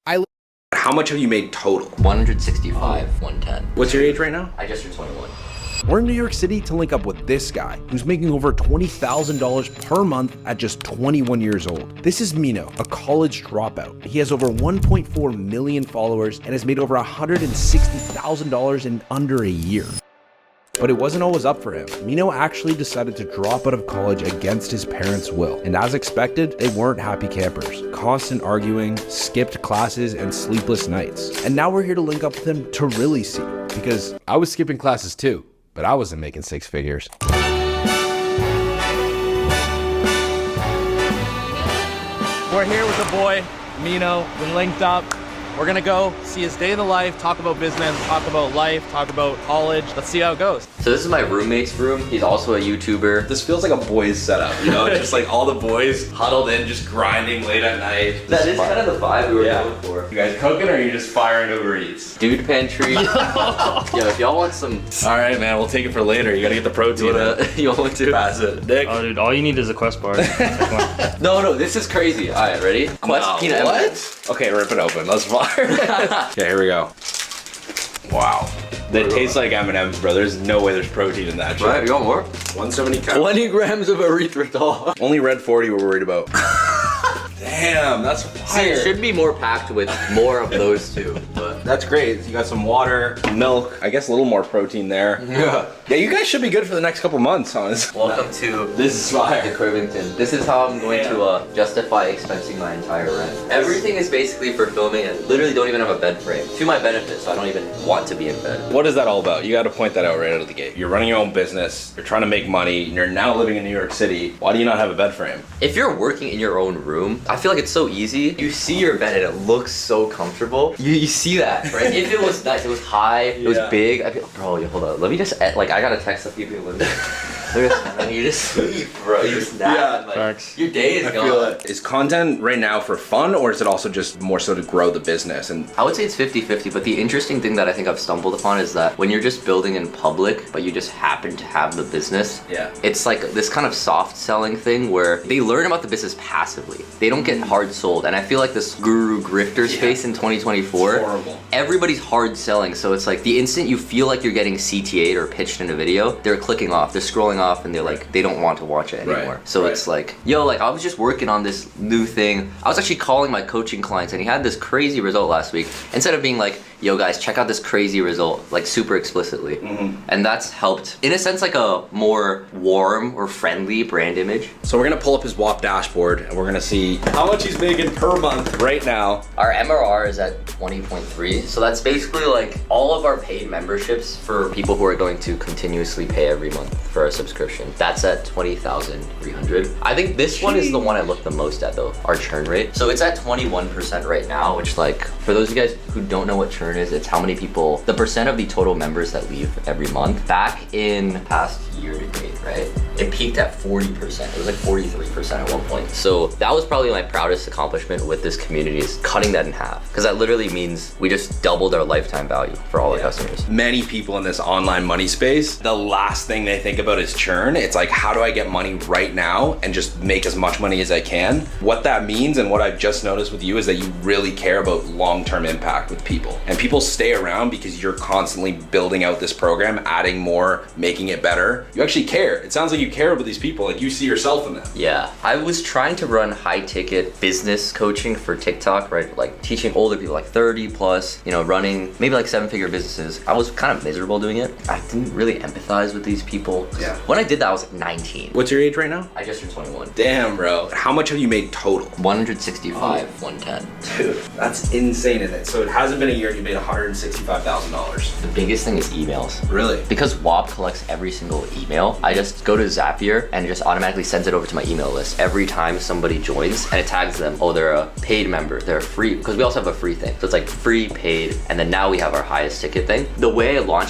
How much have you made total? 165, 110. What's your age right now? I just turned 21. We're in New York City to link up with this guy who's making over $20,000 per month at just 21 years old. This is Mino, a college dropout. He has over 1.4 million followers and has made over $160,000 in under a year. But it wasn't always up for him. Mino actually decided to drop out of college against his parents' will. And as expected, they weren't happy campers. Constant arguing, skipped classes, and sleepless nights. And now we're here to link up with him to really see. Because I was skipping classes too, but I wasn't making six figures. We're here with the boy, Mino. We linked up. We're gonna go see his day in the life, talk about business, talk about life, talk about college. Let's see how it goes. So this is my roommate's room. He's also a YouTuber. This feels like a boys setup, you know? Just like all the boys huddled in, just grinding late at night. That is kind of the vibe we were going for. You guys cooking or are you just firing Uber Eats? Dude pantry. Yo, if y'all want some... All right, man, we'll take it for later. You gotta get the protein. You want to? Pass it. Nick? Oh, dude, all you need is a Quest bar. No, this is crazy. All right, ready? Quest peanut M&Ms. Okay, rip it open. Let's fire. Okay, here we go. Wow. That tastes like M&M's, bro. There's no way there's protein in that shit. Right, you want more? 170 calories. 20 grams of erythritol. Only red 40 we're worried about. Damn, that's See, fire. it should be more packed with more of those two, but... That's great. You got some water, milk. I guess a little more protein there. Yeah. Yeah, you guys should be good for the next couple months, honestly. Welcome to This is fire. the Crivington. This is how I'm going to justify expensing my entire rent. Everything is basically for filming. I literally don't even have a bed frame. To my benefit, so I don't even want to be in bed. What is that all about? You got to point that out right out of the gate. You're running your own business. You're trying to make money. You're now living in New York City. Why do you not have a bed frame? If you're working in your own room, I feel like it's so easy. You see your bed and it looks so comfortable. You see that, right? If it was nice, it was high, it was big. I feel, bro, hold up. Let me just, like, I gotta text a few people. Look at this, you just sleep, bro. You just nap. Like, Facts. your day is I gone. feel it. Is content right now for fun or is it also just more so to grow the business? And I would say it's 50-50, but the interesting thing that I think I've stumbled upon is that when you're just building in public, but you just happen to have the business, it's like this kind of soft selling thing where they learn about the business passively. They don't get hard sold. And I feel like this guru grifter space in 2024, it's horrible. Everybody's hard selling. So it's like the instant you feel like you're getting CTA'd or pitched in a video, they're clicking off, they're scrolling off, and they're like, they don't want to watch it anymore. So it's like, yo, like I was just working on this new thing. I was actually calling my coaching clients and he had this crazy result last week. Instead of being like, yo guys, check out this crazy result, like super explicitly. And that's helped, in a sense, like a more warm or friendly brand image. so we're gonna pull up his WAP dashboard and we're gonna see how much he's making per month right now. Our MRR is at 20.3. So that's basically like all of our paid memberships for people who are going to continuously pay every month for our subscription. That's at 20,300. I think this one is the one I look the most at though, our churn rate. So it's at 21% right now, which like, for those of you guys who don't know what churn is, it's how many people, the percent of the total members that leave every month. Back in past year to date, right? It peaked at 40%. It was like 43% at one point. So that was probably my proudest accomplishment with this community, is cutting that in half. Because that literally means we just doubled our lifetime value for all our customers. Many people in this online money space, the last thing they think about is churn. It's like, how do I get money right now and just make as much money as I can? What that means and what I've just noticed with you is that you really care about long-term impact with people. And people stay around because you're constantly building out this program, adding more, making it better. You actually care. It sounds like you care about these people, like you see yourself in them. Yeah, I was trying to run high ticket business coaching for TikTok, right? Like teaching older people, like 30 plus, you know, running maybe like 7-figure businesses. I was kind of miserable doing it. I didn't really empathize with these people. Yeah. When I did that, I was like 19. What's your age right now? I just turned 21. Damn, bro. How much have you made total? 165, 110. Dude, that's insane in it. So it hasn't been a year and you made $165,000. The biggest thing is emails. Really? Because WAP collects every single email, I just go to Zapier and it just automatically sends it over to my email list every time somebody joins, and it tags them, oh, they're a paid member, they're free, because we also have a free thing. So it's like free, paid, and then now we have our highest ticket thing. The way I launched